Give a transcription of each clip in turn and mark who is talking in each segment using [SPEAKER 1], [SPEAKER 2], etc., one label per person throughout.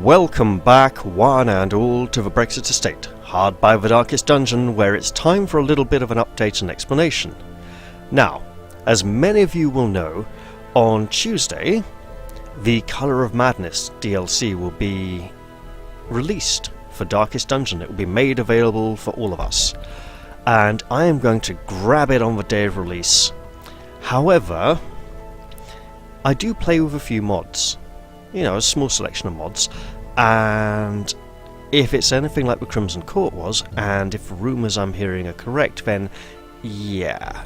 [SPEAKER 1] Welcome back, one and all, to the Brexit Estate, hard by the darkest dungeon, where it's time for a little bit of an update and explanation. Now, as many of you will know, on Tuesday, the Colour of Madness DLC will be released for Darkest Dungeon. It will be made available for all of us, and I am going to grab it on the day of release. However, I do play with a few mods. You know, a small selection of mods, and if it's anything like the Crimson Court was, and if the rumours I'm hearing are correct, then yeah,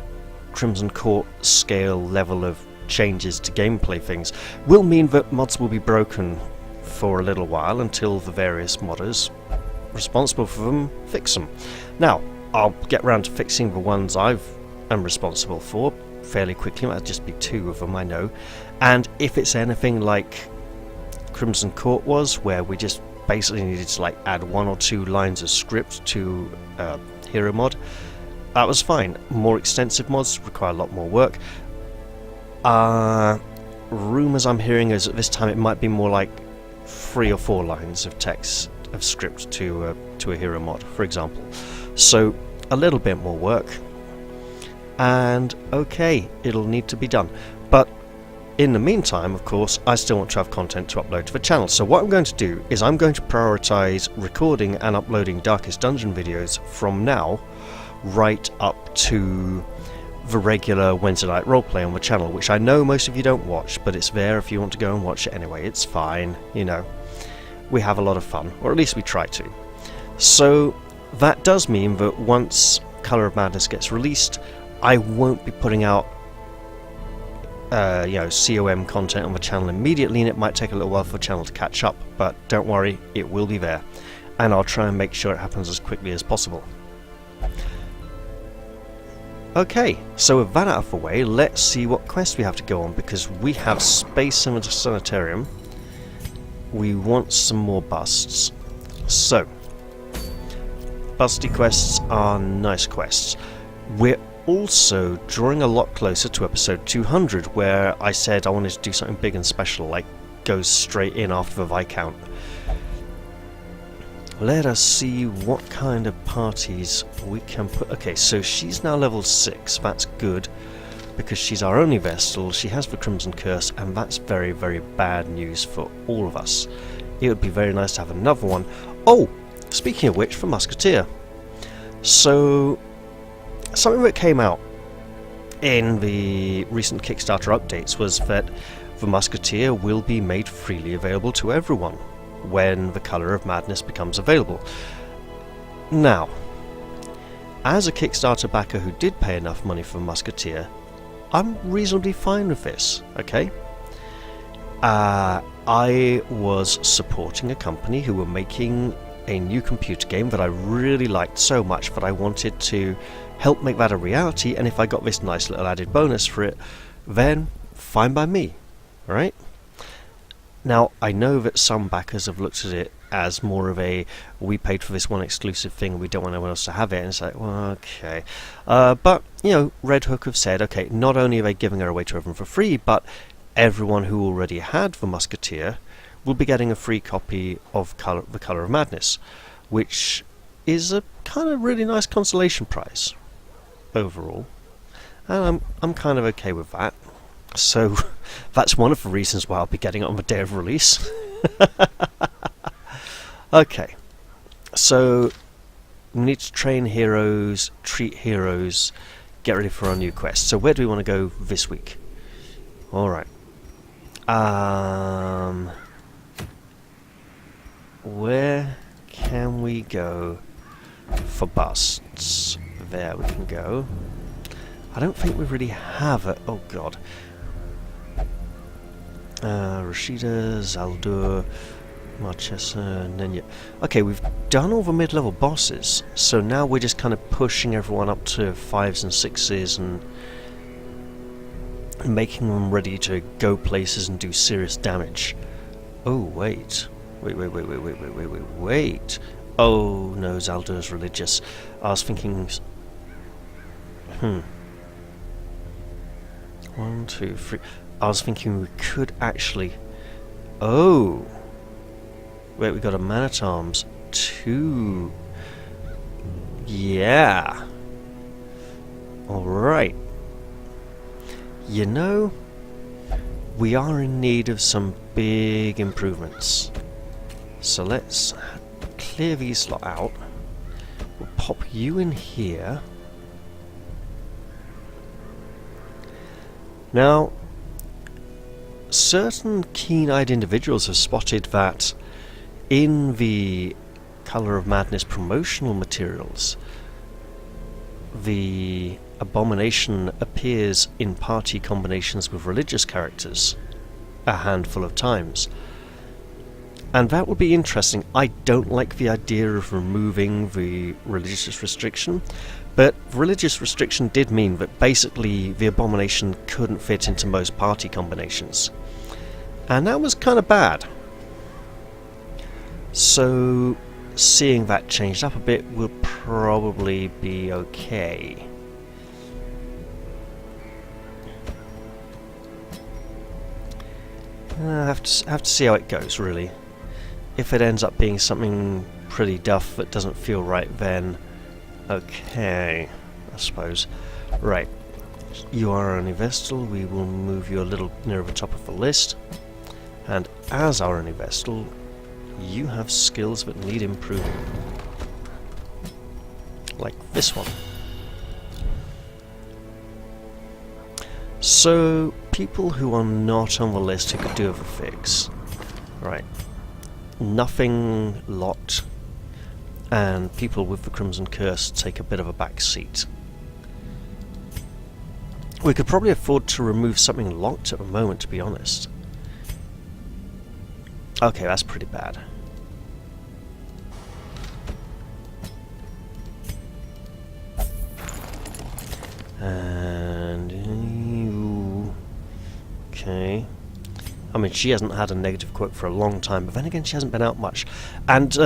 [SPEAKER 1] Crimson Court scale level of changes to gameplay things will mean that mods will be broken for a little while until the various modders responsible for them fix them. Now, I'll get round to fixing the ones I'm responsible for fairly quickly. That'll just be 2 of them, I know. And if it's anything like Crimson Court was, where we just basically needed to like add 1 or 2 lines of script to hero mod, that was fine. More extensive mods require a lot more work. Rumours I'm hearing is at this time it might be more like 3 or 4 lines of text of script to a hero mod, for example. So a little bit more work, and okay, it'll need to be done. But in the meantime, of course, I still want to have content to upload to the channel. So what I'm going to do is I'm going to prioritise recording and uploading Darkest Dungeon videos from now right up to the regular Wednesday night roleplay on the channel, which I know most of you don't watch, but it's there if you want to go and watch it anyway. It's fine, you know. We have a lot of fun, or at least we try to. So that does mean that once Colour of Madness gets released, I won't be putting out COM content on the channel immediately, and it might take a little while for the channel to catch up, but don't worry, it will be there, and I'll try and make sure it happens as quickly as possible. Okay, so with that out of the way, let's see what quest we have to go on, because we have space in the sanitarium. We want some more busts. So, busty quests are nice quests. We're also drawing a lot closer to episode 200, where I said I wanted to do something big and special, like go straight in after the Viscount. Let us see what kind of parties we can put. Okay, so she's now level 6, that's good, because she's our only Vestal, she has the Crimson Curse, and that's very, very bad news for all of us. It would be very nice to have another one. Oh, speaking of which, for Musketeer. So, something that came out in the recent Kickstarter updates was that the Musketeer will be made freely available to everyone when the Colour of Madness becomes available. Now, as a Kickstarter backer who did pay enough money for Musketeer, I'm reasonably fine with this, okay? I was supporting a company who were making a new computer game that I really liked so much that I wanted to help make that a reality, and if I got this nice little added bonus for it, then fine by me, right? Now, I know that some backers have looked at it as more of a, we paid for this one exclusive thing, we don't want anyone else to have it, and it's like, well, okay. But, you know, Red Hook have said, okay, not only are they giving her away to everyone for free, but everyone who already had the Musketeer will be getting a free copy of the Colour of Madness, which is a kind of really nice consolation prize overall, and I'm kind of okay with that. So that's one of the reasons why I'll be getting it on the day of release. Okay, so we need to train heroes, treat heroes, get ready for our new quest. So where do we want to go this week? Alright. Where can we go for busts? There we can go. I don't think we really have it. Oh god. Rashida, Zaldur, Marchesa, Nenya. Okay, we've done all the mid-level bosses, so now we're just kind of pushing everyone up to 5s and 6s and making them ready to go places and do serious damage. Oh, wait. Wait. Oh, no, Zaldur's religious. I was thinking... 1, 2, 3... I was thinking we could actually... Oh! Wait, we got a man-at-arms. 2. Yeah. Alright. You know, we are in need of some big improvements. So let's clear these lot out. We'll pop you in here. Now, certain keen-eyed individuals have spotted that in the Colour of Madness promotional materials, the abomination appears in party combinations with religious characters a handful of times. And that would be interesting. I don't like the idea of removing the religious restriction, but religious restriction did mean that basically the abomination couldn't fit into most party combinations. And that was kind of bad. So seeing that changed up a bit will probably be okay. I have to see how it goes, really. If it ends up being something pretty duff that doesn't feel right, then okay, I suppose. Right, you are an Vestal. We will move you a little nearer the top of the list. And as our Vestal, you have skills that need improving. Like this one. So, people who are not on the list who could do with a fix. Right. Nothing lot. And people with the Crimson Curse take a bit of a back seat. We could probably afford to remove something locked at the moment, to be honest. Okay, that's pretty bad. And okay. I mean, she hasn't had a negative quote for a long time, but then again, she hasn't been out much. And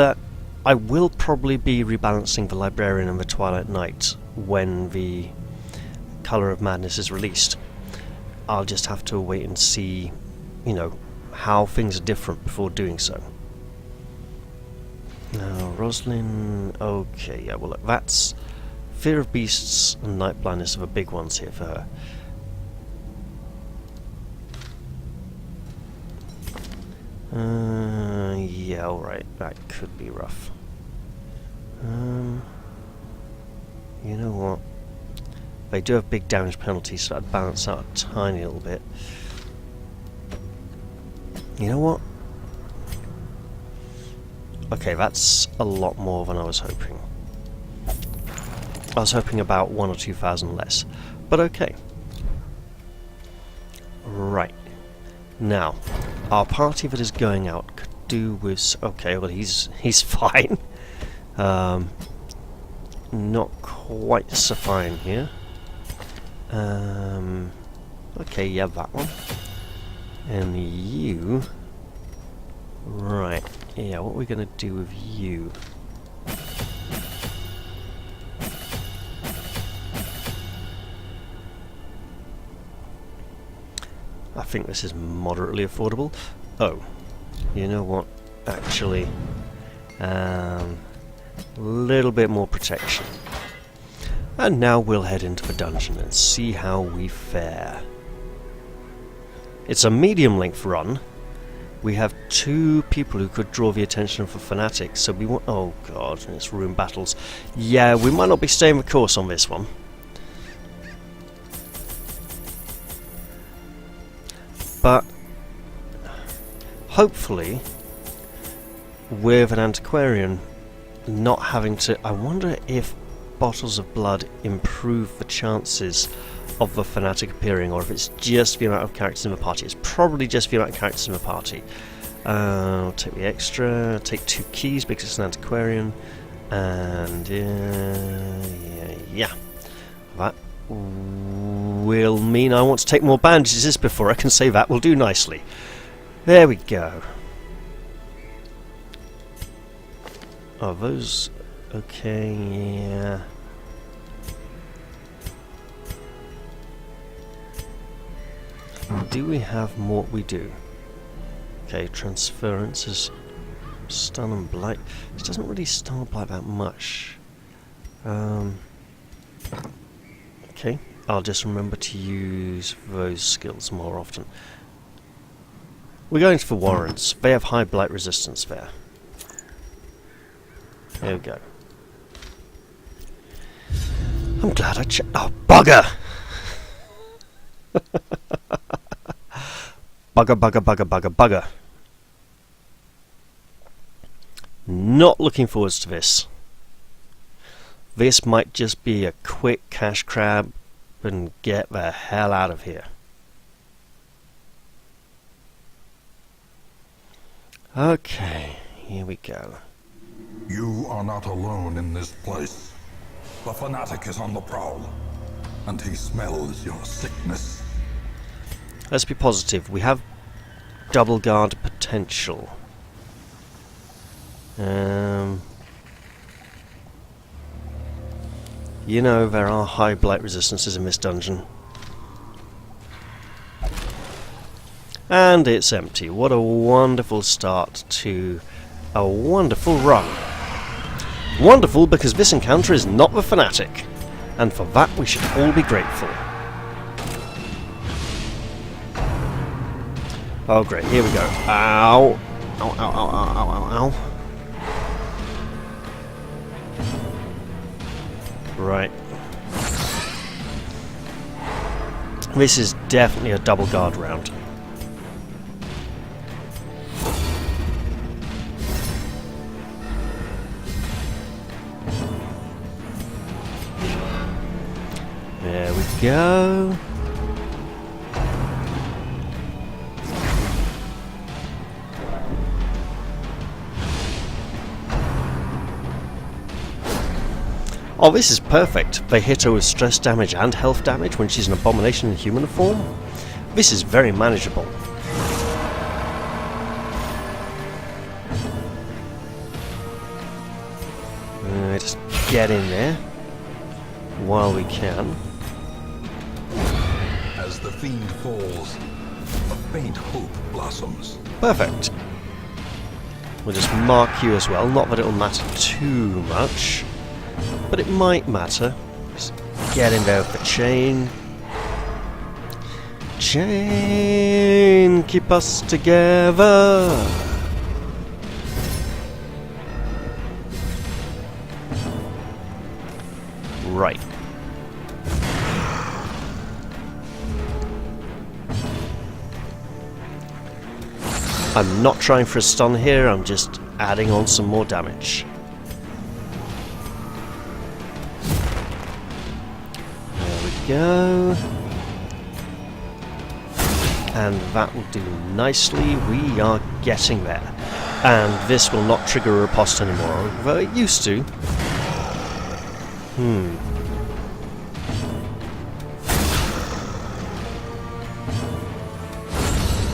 [SPEAKER 1] I will probably be rebalancing the Librarian and the Twilight Knight when the Colour of Madness is released. I'll just have to wait and see, you know, how things are different before doing so. Now, Roslyn... Okay, yeah, well look, that's... Fear of Beasts and Night Blindness are the big ones here for her. Yeah, alright, that could be rough. You know what? They do have big damage penalties, so I'd balance out a tiny little bit. You know what? Okay, that's a lot more than I was hoping. I was hoping about 1,000 or 2,000 less, but okay. Right. Now, our party that is going out could do with... Okay, well he's fine. Not quite so fine here. Okay, yeah, that one. And you... Right, yeah, what are we going to do with you? I think this is moderately affordable. Oh, you know what? Actually, little bit more protection. And now we'll head into the dungeon and see how we fare. It's a medium length run. We have 2 people who could draw the attention of the fanatics, so we want... Oh god, it's room battles. Yeah, we might not be staying the course on this one. But hopefully, with an antiquarian not having to... I wonder if bottles of blood improve the chances of the fanatic appearing, or if it's just the amount of characters in the party. It's probably just the amount of characters in the party. I'll take the extra, take 2 keys because it's an antiquarian, and yeah. That will mean I want to take more bandages before I can say that will do nicely. There we go. Are those okay? Yeah. Do we have more? We do. Okay, transference is Stun and blight. It doesn't really stun and blight that much. Okay, I'll just remember to use those skills more often. We're going for warrants. They have high blight resistance there. There we go. I'm glad I checked. Oh, bugger! Bugger. Not looking forwards to this. This might just be a quick cash grab and get the hell out of here. Okay, here we go.
[SPEAKER 2] You are not alone in this place. The fanatic is on the prowl, and he smells your sickness.
[SPEAKER 1] Let's be positive. We have double guard potential. You know, there are high blight resistances in this dungeon. And it's empty. What a wonderful start to a wonderful run. Wonderful because this encounter is not the fanatic, and for that we should all be grateful. Oh great, here we go. Ow! Ow. Right. This is definitely a double guard round. There we go. Oh, this is perfect. They hit her with stress damage and health damage when she's an abomination in human form. This is very manageable. Just get in there while we can.
[SPEAKER 2] As the fiend falls, a faint hope blossoms.
[SPEAKER 1] Perfect. We'll just mark you as well. Not that it'll matter too much, but it might matter. Just get in there with the chain. Chain, keep us together. Right. I'm not trying for a stun here, I'm just adding on some more damage. There we go. And that will do nicely. We are getting there. And this will not trigger a riposte anymore, although it used to.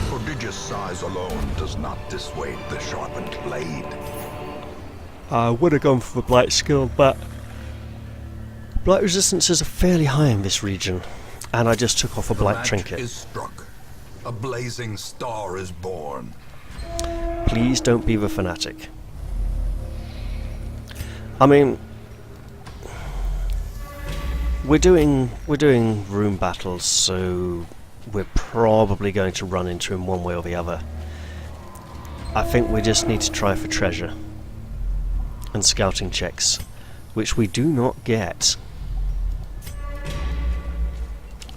[SPEAKER 2] Prodigious size alone does not dissuade the sharpened blade.
[SPEAKER 1] I would have gone for the blight skill, but blight resistances are fairly high in this region, and I just took off a blight trinket.
[SPEAKER 2] Is struck. A blazing star is born.
[SPEAKER 1] Please don't be the fanatic. I mean, we're doing room battles, so we're probably going to run into him one way or the other. I think we just need to try for treasure and scouting checks, which we do not get.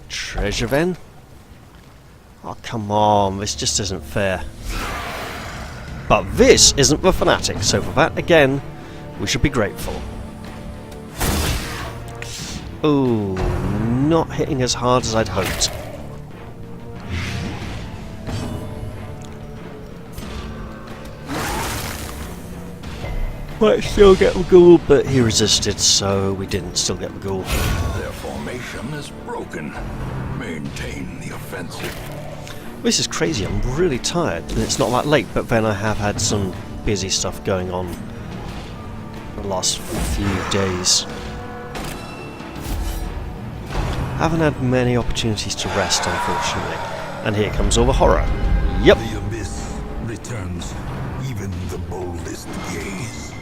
[SPEAKER 1] Treasure then? Oh come on, this just isn't fair. But this isn't the fanatic, so for that again, we should be grateful. Ooh, not hitting as hard as I'd hoped. Might still get the ghoul, but he resisted, so we didn't still get the ghoul.
[SPEAKER 2] Their formation is broken. Maintain the offensive.
[SPEAKER 1] This is crazy, I'm really tired, and it's not that late, but then I have had some busy stuff going on the last few days. Haven't had many opportunities to rest, unfortunately. And here comes all the horror. Yep.
[SPEAKER 2] The abyss returns even the bold. coldest gaze.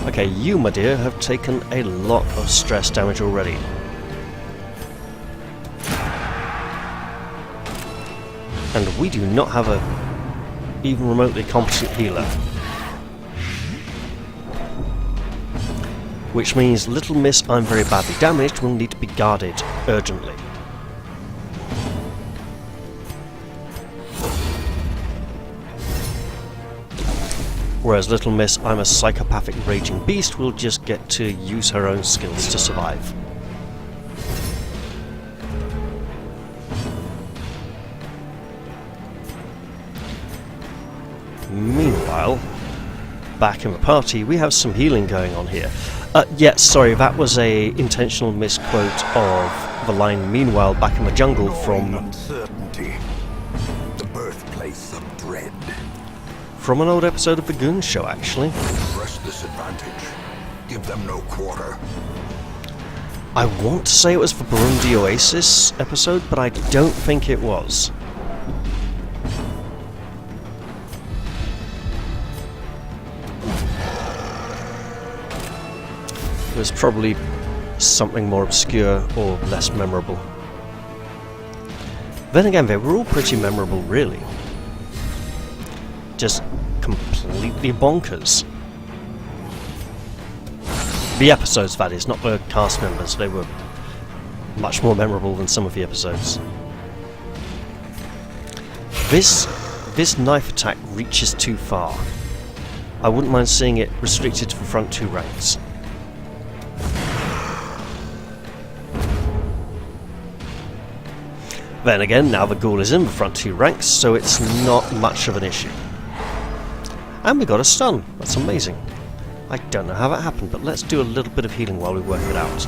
[SPEAKER 1] Okay, you, my dear, have taken a lot of stress damage already. And we do not have a even remotely competent healer. Which means Little Miss, I'm very badly damaged, will need to be guarded urgently. Whereas Little Miss, I'm a psychopathic raging beast, will just get to use her own skills to survive. Meanwhile, back in the party, we have some healing going on here. Yes, sorry, that was a intentional misquote of the line "Meanwhile, back in the jungle" from
[SPEAKER 2] uncertainty, the birthplace of dread.
[SPEAKER 1] From an old episode of The Goon Show, actually.
[SPEAKER 2] Press this advantage. Give them no quarter.
[SPEAKER 1] I want to say it was the Burundi Oasis episode, but I don't think it was. It was probably something more obscure or less memorable. Then again, they were all pretty memorable, really. Just completely bonkers. The episodes, that is, not the cast members. They were much more memorable than some of the episodes. This knife attack reaches too far. I wouldn't mind seeing it restricted to the front two ranks. Then again, now the ghoul is in the front two ranks, so it's not much of an issue. And we got a stun. That's amazing. I don't know how that happened, but let's do a little bit of healing while we work it out.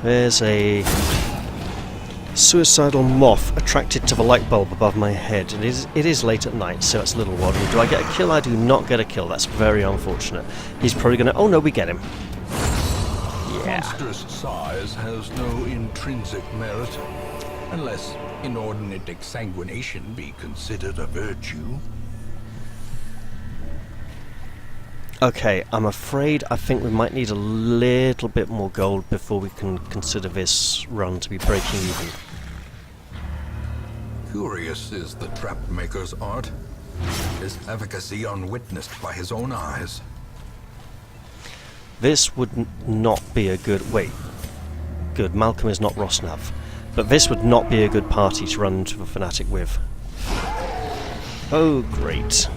[SPEAKER 1] There's a suicidal moth attracted to the light bulb above my head. It is late at night, so it's a little worrying. Do I get a kill? I do not get a kill. That's very unfortunate. He's probably going to... Oh no, we get him. Yeah.
[SPEAKER 2] Monstrous size has no intrinsic merit, unless inordinate exsanguination be considered a virtue.
[SPEAKER 1] Okay, I'm afraid I think we might need a little bit more gold before we can consider this run to be breaking even.
[SPEAKER 2] Curious is the trap maker's art, his efficacy unwitnessed by his own eyes.
[SPEAKER 1] This would not be a good... Wait. Good, Malcolm is not Rosnav. But this would not be a good party to run into the Fanatic with. Oh, great.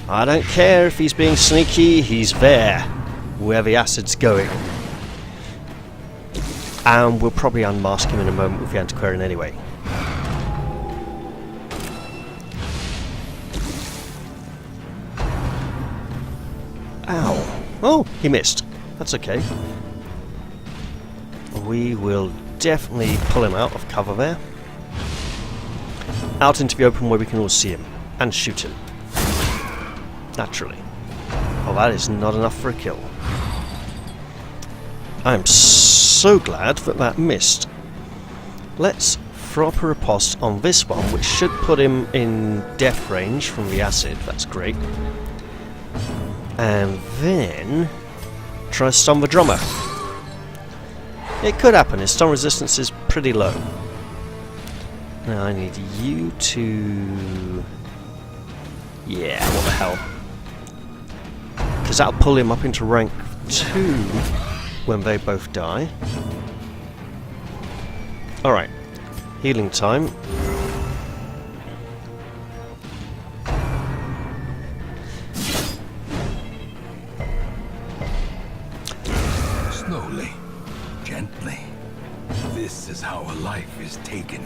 [SPEAKER 1] I don't care if he's being sneaky, he's there, where the acid's going. And we'll probably unmask him in a moment with the Antiquarian anyway. Ow. Oh, he missed. That's okay. We will definitely pull him out of cover there. Out into the open where we can all see him. And shoot him. Naturally. Oh, that is not enough for a kill. I'm so glad that that missed. Let's throw up a riposte on this one, which should put him in death range from the acid. That's great. And then try to stun the drummer. It could happen. His stun resistance is pretty low. Now I need you to... Yeah, what the hell. Because that'll pull him up into rank 2 when they both die. Alright. Healing time.
[SPEAKER 2] Slowly, gently. This is how a life is taken.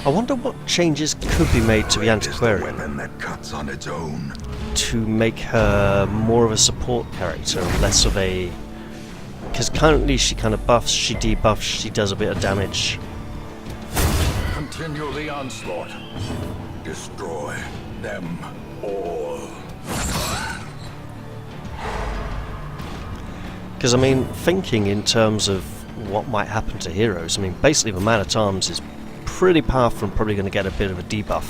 [SPEAKER 1] I wonder what changes could be made to the Antiquarian
[SPEAKER 2] weapon that cuts on its own.
[SPEAKER 1] to make her more of a support character, less of a... Because currently she kind of buffs, she debuffs, she does a bit of damage.
[SPEAKER 2] Continue the onslaught. Destroy them all.
[SPEAKER 1] Because, I mean, thinking in terms of what might happen to heroes, I mean, basically the Man-at-Arms is pretty powerful and probably going to get a bit of a debuff.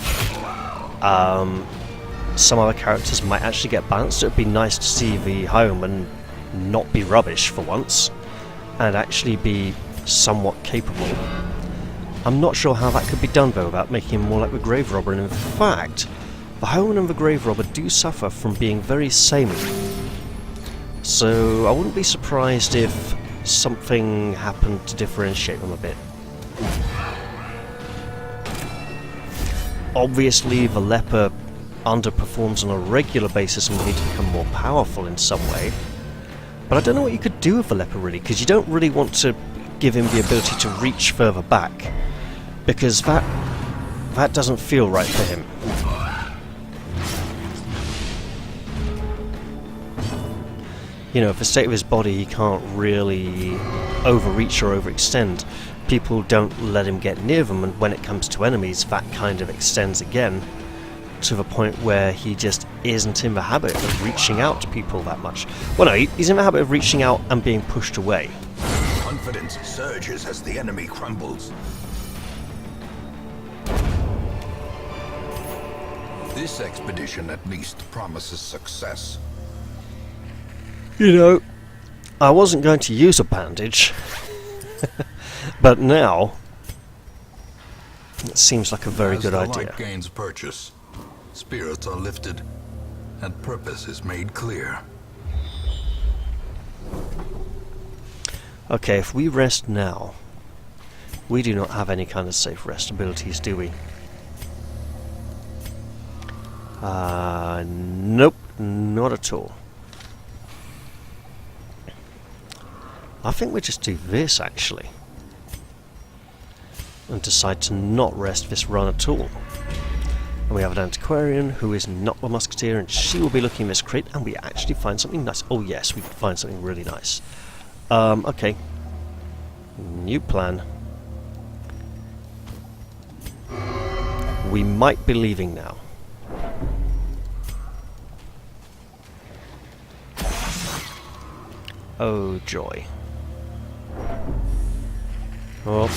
[SPEAKER 1] Some other characters might actually get balanced. It would be nice to see the Highwayman not be rubbish for once, and actually be somewhat capable. I'm not sure how that could be done, though, without making him more like the Grave Robber, and in fact, the Highwayman and the Grave Robber do suffer from being very samey. So I wouldn't be surprised if something happened to differentiate them a bit. Obviously, the Leper underperforms on a regular basis and will need to become more powerful in some way. But I don't know what you could do with the Leper, really, because you don't really want to give him the ability to reach further back, because that doesn't feel right for him. You know, for the state of his body, he can't really overreach or overextend. People don't let him get near them, and when it comes to enemies, that kind of extends again to the point where he just isn't in the habit of reaching out to people that much. Well, no, he's in the habit of reaching out and being pushed away.
[SPEAKER 3] Confidence surges as the enemy crumbles. This expedition at least promises success.
[SPEAKER 1] You know, I wasn't going to use a bandage, but now it seems like a very good idea.
[SPEAKER 3] As the light gains purchase, spirits are lifted, and purpose is made clear.
[SPEAKER 1] Okay, if we rest now, we do not have any kind of safe rest abilities, do we? Nope, not at all. I think we just do this, actually, and decide to not rest this run at all. And we have an antiquarian who is not a musketeer, and she will be looking in this crate, and we actually find something nice. Oh yes, we find something really nice. Okay. New plan. We might be leaving now. Oh joy. Well,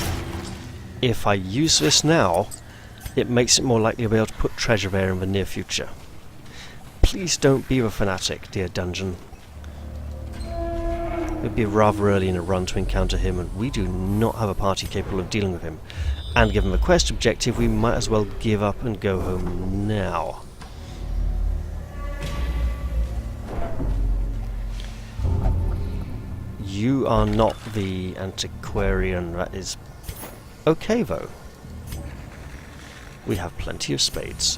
[SPEAKER 1] if I use this now, it makes it more likely I'll be able to put treasure there in the near future. Please don't be a fanatic, dear dungeon. It would be rather early in a run to encounter him, and we do not have a party capable of dealing with him. And given the quest objective, we might as well give up and go home now. You are not the antiquarian. That is okay, though. We have plenty of spades.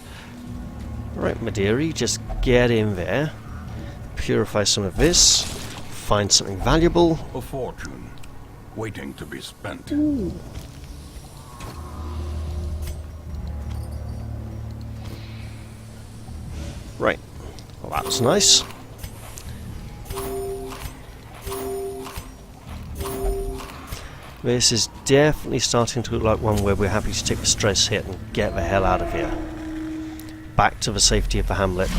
[SPEAKER 1] Right, my dearie, just get in there, purify some of this, find something valuable.
[SPEAKER 2] A fortune, waiting to be spent.
[SPEAKER 1] Ooh. Right, well that was nice. This is definitely starting to look like one where we're happy to take the stress hit and get the hell out of here. Back to the safety of the hamlet.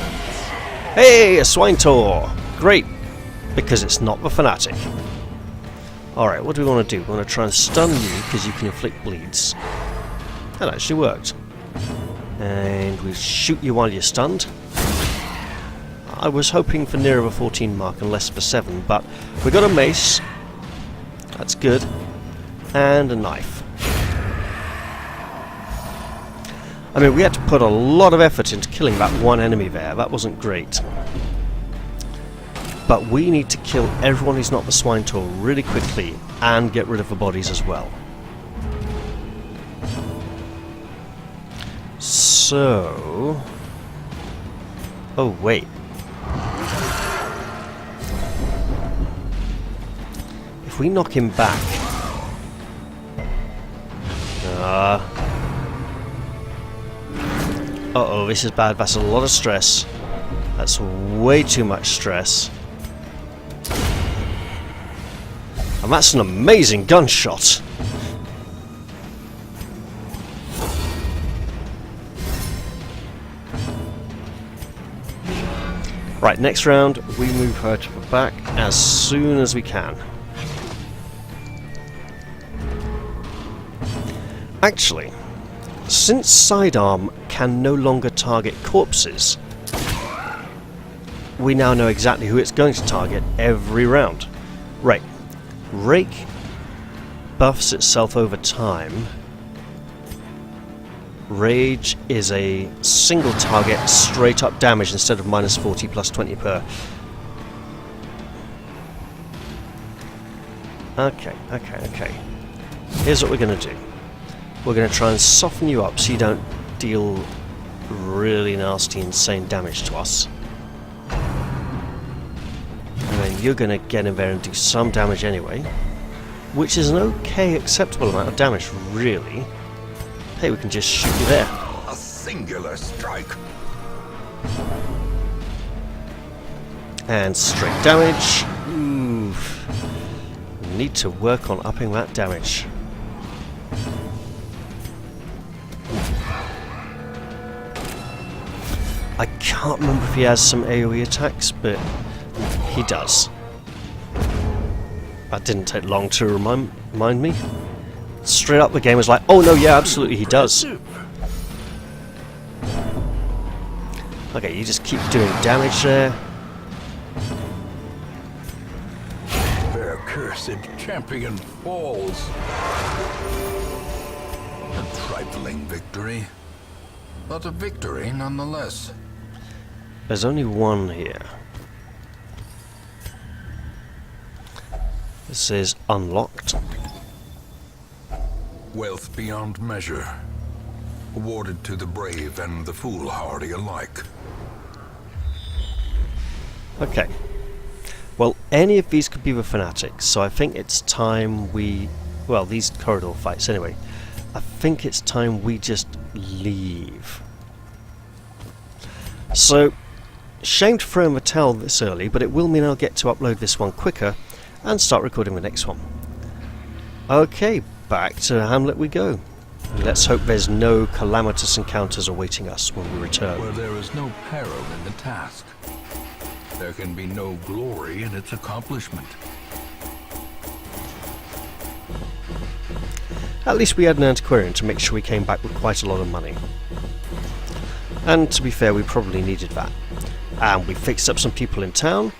[SPEAKER 1] Hey, a swine tour! Great! Because it's not the fanatic. Alright, what do we want to do? We want to try and stun you because you can inflict bleeds. That actually worked. And we shoot you while you're stunned. I was hoping for nearer the 14 mark and less the 7, but we got a mace. That's good. And a knife. I mean, we had to put a lot of effort into killing that one enemy there. That wasn't great. But we need to kill everyone who's not the swine tour really quickly and get rid of the bodies as well. So... oh, wait. If we knock him back... uh-oh, this is bad. That's a lot of stress. That's way too much stress. And that's an amazing gunshot. Right, next round we move her to the back as soon as we can. Actually, since Sidearm can no longer target corpses, we now know exactly who it's going to target every round. Right, Rake buffs itself over time. Rage is a single target, straight up damage instead of minus 40 plus 20 per. Okay. Here's what we're going to do. We're going to try and soften you up so you don't deal really nasty, insane damage to us. And then you're going to get in there and do some damage anyway, which is an okay, acceptable amount of damage, really. Hey, we can just shoot you there.
[SPEAKER 3] A singular strike.
[SPEAKER 1] And straight damage. Oof. Need to work on upping that damage. I can't remember if he has some AoE attacks, but he does. That didn't take long to remind me. Straight up the game was like, oh no, yeah, absolutely he does. Okay, you just keep doing damage there.
[SPEAKER 3] Their cursed champion falls. A trifling victory, but a victory nonetheless.
[SPEAKER 1] There's only one here. This is unlocked.
[SPEAKER 3] Wealth beyond measure, awarded to the brave and the foolhardy alike.
[SPEAKER 1] Okay. Well, any of these could be the fanatics, so I think it's time we... Well, these corridor fights anyway. I think it's time we just leave. So, shame to throw in the towel this early, but it will mean I'll get to upload this one quicker and start recording the next one. Okay, back to Hamlet we go. Let's hope there's no calamitous encounters awaiting us when we return.
[SPEAKER 3] Where there is no peril in the task, there can be no glory in its accomplishment.
[SPEAKER 1] At least we had an antiquarian to make sure we came back with quite a lot of money. And to be fair, we probably needed that. And we fixed up some people in town.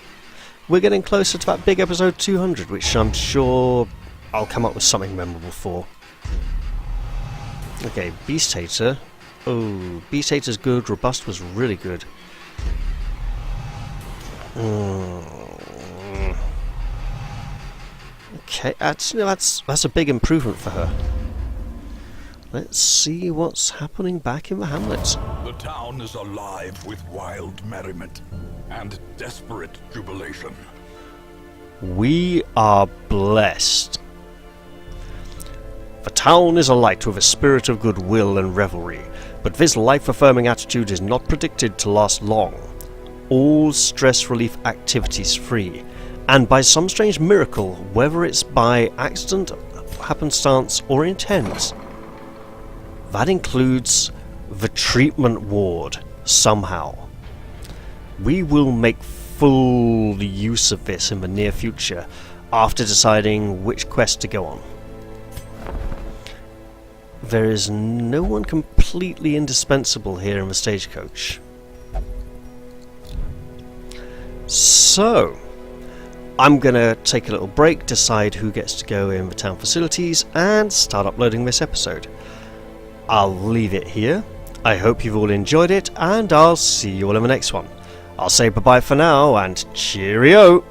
[SPEAKER 1] We're getting closer to that big episode 200, which I'm sure I'll come up with something memorable for. Okay, Beast Hater. Oh, Beast Hater's good. Robust was really good. Okay, that's a big improvement for her. Let's see what's happening back in the hamlet.
[SPEAKER 2] The town is alive with wild merriment and desperate jubilation.
[SPEAKER 1] We are blessed. The town is alight with a spirit of goodwill and revelry, but this life-affirming attitude is not predicted to last long. All stress relief activities free, and by some strange miracle, whether it's by accident, happenstance, or intent, that includes the treatment ward somehow. We will make full use of this in the near future after deciding which quest to go on. There is no one completely indispensable here in the stagecoach. So, I'm gonna take a little break, decide who gets to go in the town facilities, and start uploading this episode. I'll leave it here. I hope you've all enjoyed it, and I'll see you all in the next one. I'll say bye-bye for now, and cheerio!